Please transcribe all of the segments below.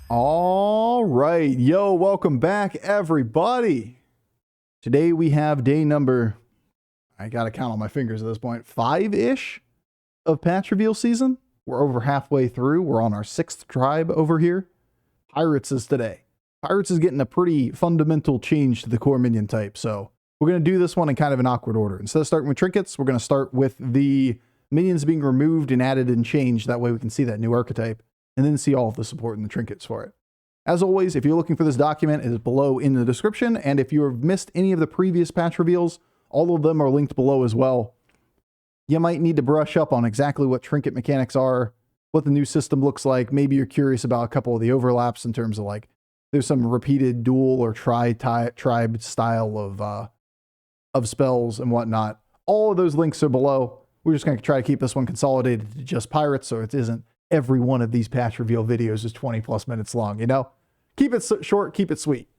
All right. Yo, welcome back, everybody. Today we have day number, I got to count on my fingers at this point, 5-ish of patch reveal season. We're over halfway through. We're on our 6th tribe over here. Pirates is today. Pirates is getting a pretty fundamental change to the core minion type. So we're going to do this one in kind of an awkward order. Instead of starting with trinkets, we're going to start with the minions being removed and added and changed. That way we can see that new archetype and then see all of the support and the trinkets for it. As always, if you're looking for this document, it is below in the description. And if you have missed any of the previous patch reveals, all of them are linked below as well. You might need to brush up on exactly what trinket mechanics are, what the new system looks like. Maybe you're curious about a couple of the overlaps in terms of like, there's some repeated dual or tribe style of spells and whatnot. All of those links are below. We're just going to try to keep this one consolidated to just pirates so it isn't every one of these patch reveal videos is 20 plus minutes long, you know? Keep it short, keep it sweet.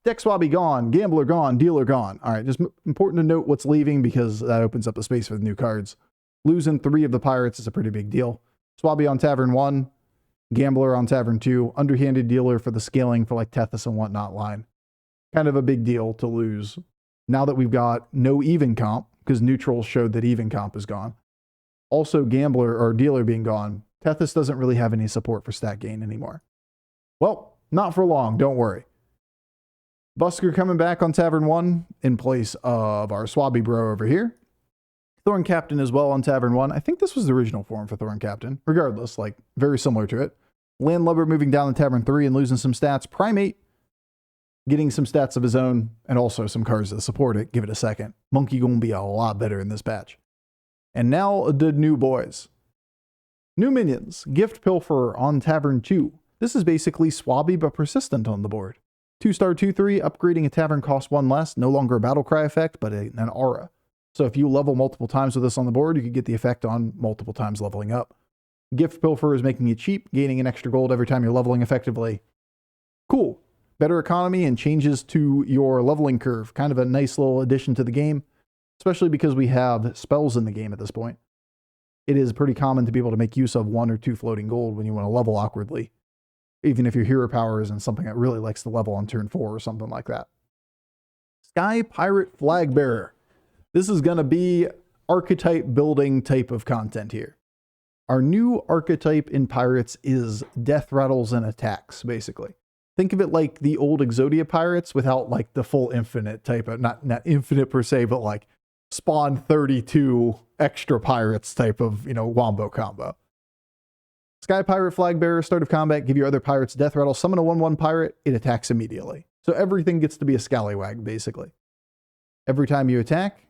Deck swabby gone, gambler gone, dealer gone. All right, just important to note what's leaving because that opens up the space for the new cards. Losing 3 of the pirates is a pretty big deal. Swabby on Tavern 1, gambler on Tavern 2, underhanded dealer for the scaling for like Tethys and whatnot line. Kind of a big deal to lose. Now that we've got no even comp, because neutral showed that even comp is gone. Also gambler or dealer being gone. Tethys doesn't really have any support for stat gain anymore. Well, not for long, don't worry. Busker coming back on Tavern 1 in place of our Swabby bro over here. Thorn Captain as well on Tavern 1. I think this was the original form for Thorn Captain. Regardless, like, very similar to it. Landlubber moving down to Tavern 3 and losing some stats. Primate getting some stats of his own and also some cards that support it. Give it a second. Monkey gonna be a lot better in this patch. And now the new boys. New minions, Gift Pilferer on Tavern 2. This is basically Swabby but persistent on the board. 2-star 2/3, upgrading a tavern costs 1 less, no longer a battle cry effect, but an aura. So if you level multiple times with this on the board, you could get the effect on multiple times leveling up. Gift Pilferer is making it cheap, gaining an extra gold every time you're leveling effectively. Cool. Better economy and changes to your leveling curve. Kind of a nice little addition to the game, especially because we have spells in the game at this point. It is pretty common to be able to make use of 1 or 2 floating gold when you want to level awkwardly. Even if your hero power isn't something that really likes to level on turn 4 or something like that. Sky Pirate Flag Bearer. This is going to be archetype building type of content here. Our new archetype in Pirates is death rattles and attacks, basically. Think of it like the old Exodia Pirates without like the full infinite type of, not infinite per se, but like spawn 32 extra pirates type of, wombo combo. Sky Pirate Flag Bearer, start of combat, give your other pirates death rattle, summon a 1/1 pirate, it attacks immediately. So everything gets to be a scallywag, basically. Every time you attack,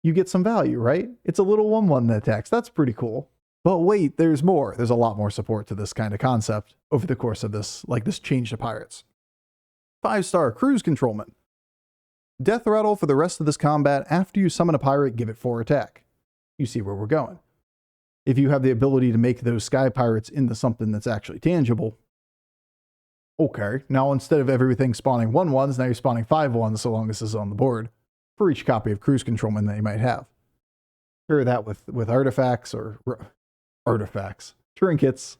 you get some value, right? It's a little 1/1 that attacks. That's pretty cool. But wait, there's more. There's a lot more support to this kind of concept over the course of this change to pirates. 5-star Cruise Controlman. Death rattle for the rest of this combat. After you summon a pirate, give it 4 attack. You see where we're going. If you have the ability to make those sky pirates into something that's actually tangible, okay, now instead of everything spawning 1/1s, now you're spawning 5/1s so long as this is on the board for each copy of Cruise Controlman that you might have. Pair that with artifacts or artifacts, trinkets,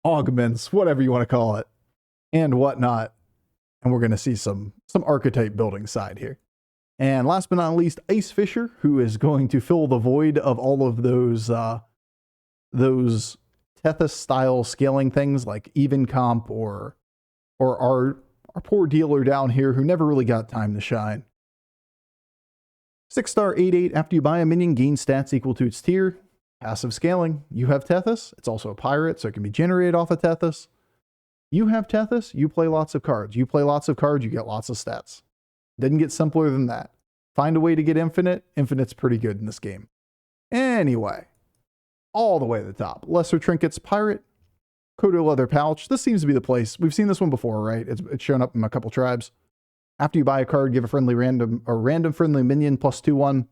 augments, whatever you want to call it, and whatnot. And we're going to see some archetype building side here. And last but not least, Ice Fisher, who is going to fill the void of all of those Tethys style scaling things like even comp or our poor dealer down here who never really got time to shine. 6-star 8/8, after you buy a minion, gain stats equal to its tier. Passive scaling. You have Tethys. It's also a pirate, so it can be generated off of Tethys. You have Tethys, you play lots of cards. You play lots of cards, you get lots of stats. Didn't get simpler than that. Find a way to get infinite. Infinite's pretty good in this game. Anyway, all the way to the top. Lesser Trinkets, Pirate, Kodo Leather Pouch. This seems to be the place. We've seen this one before, right? It's shown up in a couple tribes. After you buy a card, give a friendly random friendly minion plus 2/1.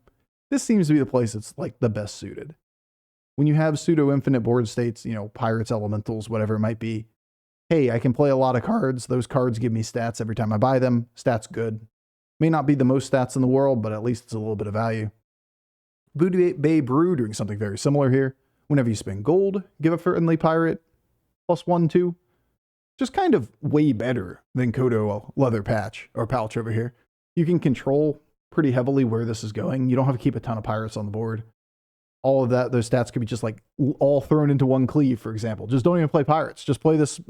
This seems to be the place that's like the best suited. When you have pseudo infinite board states, pirates, elementals, whatever it might be, hey, I can play a lot of cards. Those cards give me stats every time I buy them. Stats good. May not be the most stats in the world, but at least it's a little bit of value. Voodoo Bay Brew doing something very similar here. Whenever you spend gold, give a friendly pirate plus 1/2. just kind of way better than Kodo leather patch or pouch over here. You can control pretty heavily where this is going. You don't have to keep a ton of pirates on the board. All of that, those stats could be just like all thrown into one cleave, for example. Just don't even play pirates. Just play this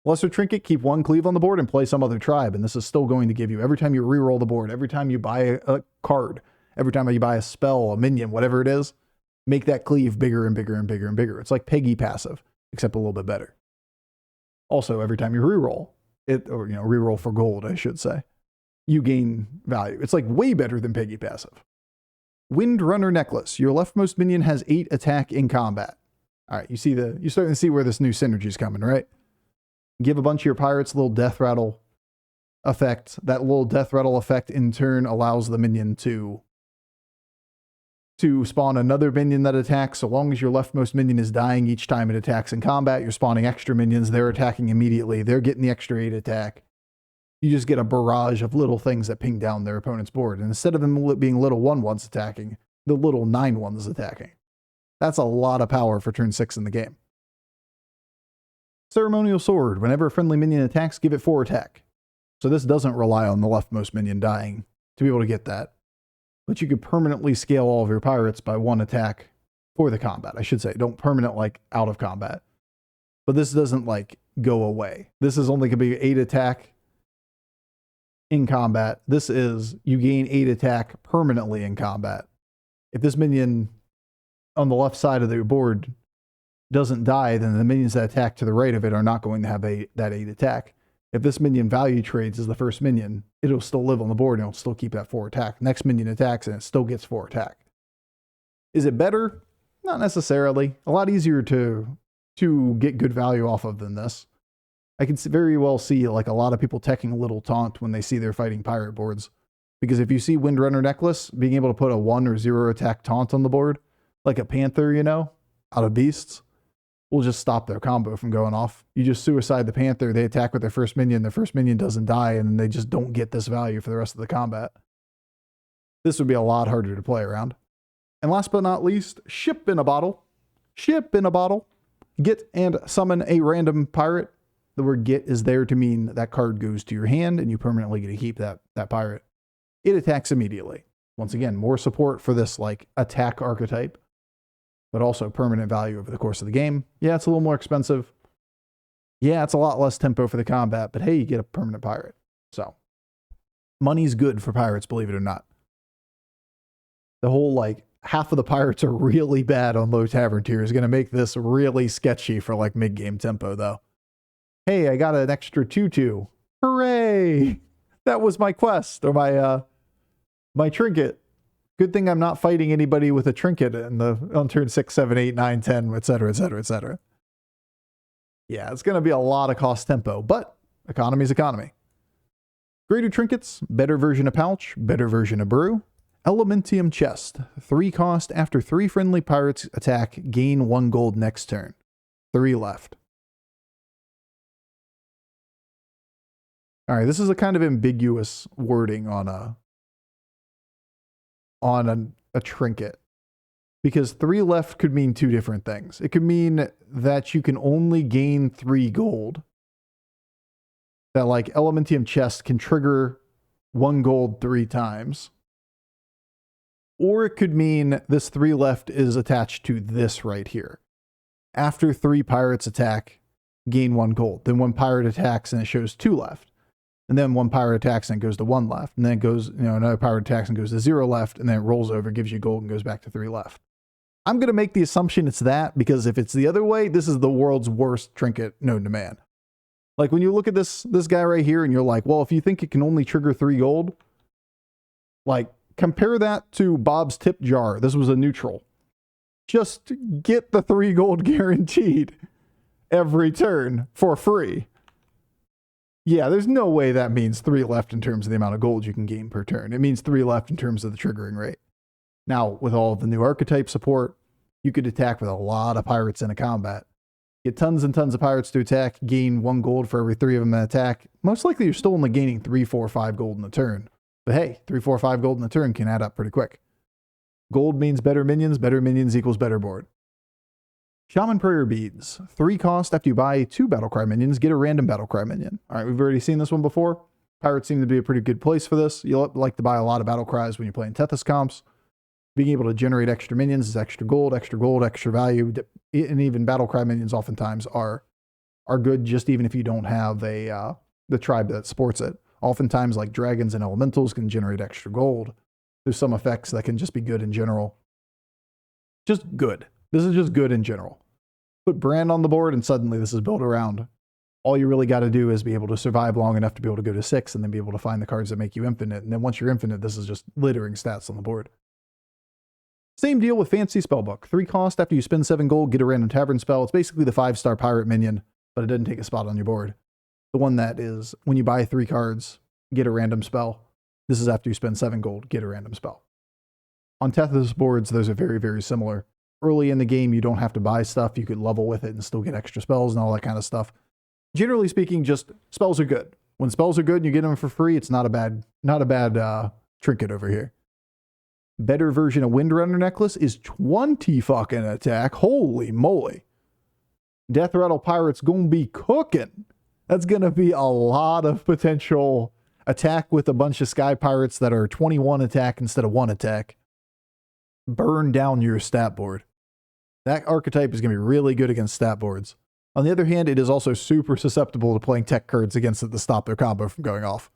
lesser trinket, keep one cleave on the board and play some other tribe. And this is still going to give you, every time you reroll the board, every time you buy a card, every time you buy a spell, a minion, whatever it is, make that cleave bigger and bigger and bigger and bigger. It's like Peggy passive, except a little bit better. Also, every time you reroll it, or reroll for gold, I should say, you gain value. It's like way better than Peggy passive. Windrunner Necklace. Your leftmost minion has 8 attack in combat. All right, you're starting to see where this new synergy is coming, right? Give a bunch of your pirates a little Deathrattle effect. That little Deathrattle effect in turn allows the minion to spawn another minion that attacks. So long as your leftmost minion is dying each time it attacks in combat, you're spawning extra minions. They're attacking immediately. They're getting the extra 8 attack. You just get a barrage of little things that ping down their opponent's board. And instead of them being little 1/1s attacking, the little 9/1s attacking. That's a lot of power for turn 6 in the game. Ceremonial Sword. Whenever a friendly minion attacks, give it 4 attack. So this doesn't rely on the leftmost minion dying to be able to get that. But you could permanently scale all of your pirates by 1 attack for the combat. I should say, don't permanent like out of combat. But this doesn't like go away. This is only going to be 8 attack in combat. This is, you gain 8 attack permanently in combat. If this minion on the left side of the board doesn't die, then the minions that attack to the right of it are not going to have that 8 attack. If this minion value trades as the first minion, it'll still live on the board and it'll still keep that 4 attack. Next minion attacks and it still gets 4 attack. Is it better? Not necessarily. A lot easier to get good value off of than this. I can very well see like a lot of people teching a little taunt when they see they're fighting pirate boards. Because if you see Windrunner Necklace, being able to put a 1 or 0 attack taunt on the board, like a panther, out of beasts, will just stop their combo from going off. You just suicide the panther, they attack with their first minion doesn't die, and they just don't get this value for the rest of the combat. This would be a lot harder to play around. And last but not least, Ship in a Bottle. Ship in a Bottle. Get and summon a random pirate. The word get is there to mean that card goes to your hand and you permanently get to keep that pirate. It attacks immediately. Once again, more support for this like attack archetype, but also permanent value over the course of the game. Yeah, it's a little more expensive. Yeah, it's a lot less tempo for the combat, but hey, you get a permanent pirate. So, money's good for pirates, believe it or not. The whole, like, half of the pirates are really bad on low tavern tier is going to make this really sketchy for, like, mid-game tempo, though. Hey, I got an extra 2/2. Hooray! That was my quest, or my trinket. Good thing I'm not fighting anybody with a trinket on turn 6, 7, 8, 9, 10, etc., etc., etc. Yeah, it's going to be a lot of cost tempo, but economy's economy. Greater trinkets, better version of pouch, better version of brew. Elementium chest, 3 cost after 3 friendly pirates attack, gain 1 gold next turn. 3 left. All right, this is a kind of ambiguous wording on a trinket, because 3 left could mean 2 different things. It could mean that you can only gain 3 gold. That like Elementium chest can trigger 1 gold 3 times. Or it could mean this 3 left is attached to this right here. After 3 pirates attack, gain 1 gold. Then 1 pirate attacks and it shows 2 left. And then 1 pirate attacks and it goes to 1 left. And then it goes, another pirate attacks and goes to 0 left. And then it rolls over, gives you gold and goes back to 3 left. I'm going to make the assumption it's that, because if it's the other way, this is the world's worst trinket known to man. Like when you look at this guy right here and you're like, well, if you think it can only trigger 3 gold, like compare that to Bob's tip jar. This was a neutral. Just get the 3 gold guaranteed every turn for free. Yeah, there's no way that means 3 left in terms of the amount of gold you can gain per turn. It means 3 left in terms of the triggering rate. Now, with all of the new archetype support, you could attack with a lot of pirates in a combat. Get tons and tons of pirates to attack, gain 1 gold for every 3 of them that attack. Most likely you're still only gaining 3, 4, 5 gold in a turn. But hey, 3, 4, 5 gold in a turn can add up pretty quick. Gold means better minions equals better board. Shaman Prayer Beads. 3 cost after you buy 2 Battlecry minions, get a random Battlecry minion. All right, we've already seen this one before. Pirates seem to be a pretty good place for this. You'll like to buy a lot of Battlecries when you're playing Tethys comps. Being able to generate extra minions is extra gold, extra value. And even Battlecry minions oftentimes are good just even if you don't have the tribe that supports it. Oftentimes, like dragons and elementals can generate extra gold. There's some effects that can just be good in general. Just good. This is just good in general. Put Brand on the board and suddenly this is built around. All you really got to do is be able to survive long enough to be able to go to 6 and then be able to find the cards that make you infinite. And then once you're infinite, this is just littering stats on the board. Same deal with Fancy Spellbook. 3 cost after you spend 7 gold, get a random tavern spell. It's basically the 5-star pirate minion, but it doesn't take a spot on your board. The one that is when you buy 3 cards, get a random spell. This is after you spend 7 gold, get a random spell. On Tethys boards, those are very, very similar. Early in the game, you don't have to buy stuff. You could level with it and still get extra spells and all that kind of stuff. Generally speaking, just spells are good. When spells are good and you get them for free, it's not a bad trinket over here. Better version of Windrunner necklace is 20 fucking attack. Holy moly. Deathrattle Pirate's gonna be cooking. That's gonna be a lot of potential attack with a bunch of Sky Pirates that are 21 attack instead of 1 attack. Burn down your stat board. That archetype is going to be really good against stat boards. On the other hand, it is also super susceptible to playing tech cards against it to stop their combo from going off.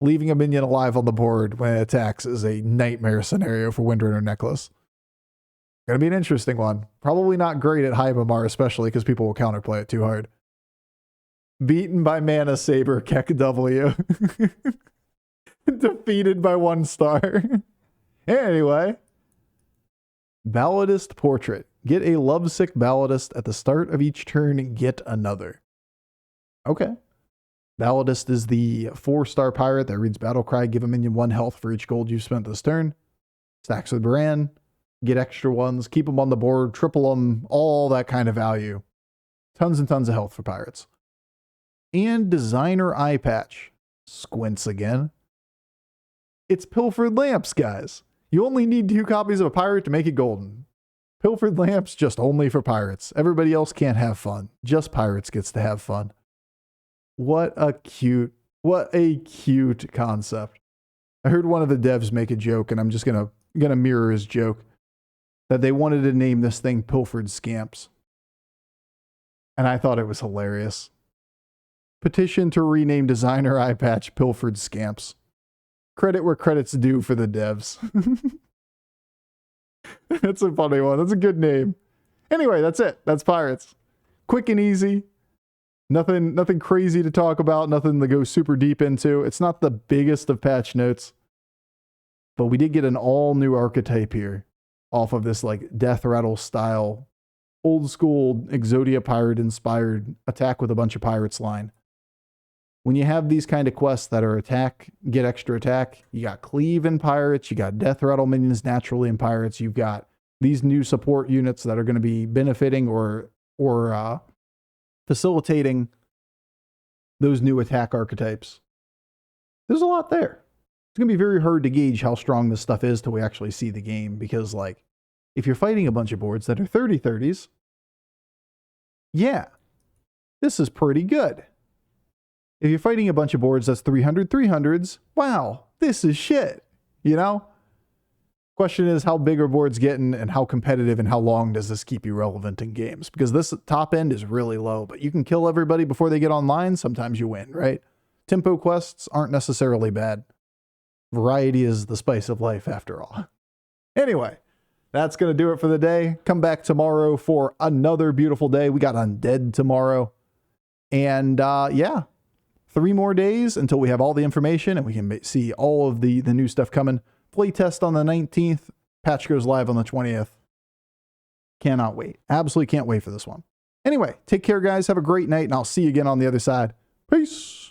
Leaving a minion alive on the board when it attacks is a nightmare scenario for Windrunner Necklace. Going to be an interesting one. Probably not great at High Mamar, especially because people will counterplay it too hard. Beaten by Mana Saber, Kek W. Defeated by 1 star. Anyway. Balladist Portrait. Get a lovesick Balladist at the start of each turn, get another. Okay. Balladist is the 4-star pirate that reads Battlecry. Give a minion 1 health for each gold you've spent this turn. Stacks with Baran. Get extra ones. Keep them on the board. Triple them. All that kind of value. Tons and tons of health for pirates. And Designer Eye Patch. Squints again. It's Pilfered Lamps, guys. You only need 2 copies of a pirate to make it golden. Pilfered Lamps just only for pirates. Everybody else can't have fun. Just pirates gets to have fun. What a cute concept. I heard one of the devs make a joke, and I'm just gonna mirror his joke, that they wanted to name this thing Pilfered Scamps. And I thought it was hilarious. Petition to rename Designer Eye Patch Pilfered Scamps. Credit where credit's due for the devs. That's a funny one. That's a good name. Anyway, that's it. That's Pirates. Quick and easy. Nothing crazy to talk about. Nothing to go super deep into. It's not the biggest of patch notes. But we did get an all new archetype here off of this like Deathrattle style, old school Exodia pirate inspired attack with a bunch of pirates line. When you have these kind of quests that are attack, get extra attack, you got Cleave in Pirates, you got Deathrattle minions naturally in Pirates, you've got these new support units that are going to be benefiting or facilitating those new attack archetypes. There's a lot there. It's going to be very hard to gauge how strong this stuff is till we actually see the game, because like, if you're fighting a bunch of boards that are 30-30s, yeah, this is pretty good. If you're fighting a bunch of boards that's 300-300s, wow, this is shit, you know? Question is, how big are boards getting and how competitive and how long does this keep you relevant in games? Because this top end is really low, but you can kill everybody before they get online. Sometimes you win, right? Tempo quests aren't necessarily bad. Variety is the spice of life after all. Anyway, that's going to do it for the day. Come back tomorrow for another beautiful day. We got Undead tomorrow. And yeah. 3 more days until we have all the information and we can see all of the new stuff coming. Playtest on the 19th. Patch goes live on the 20th. Cannot wait. Absolutely can't wait for this one. Anyway, take care, guys. Have a great night, and I'll see you again on the other side. Peace.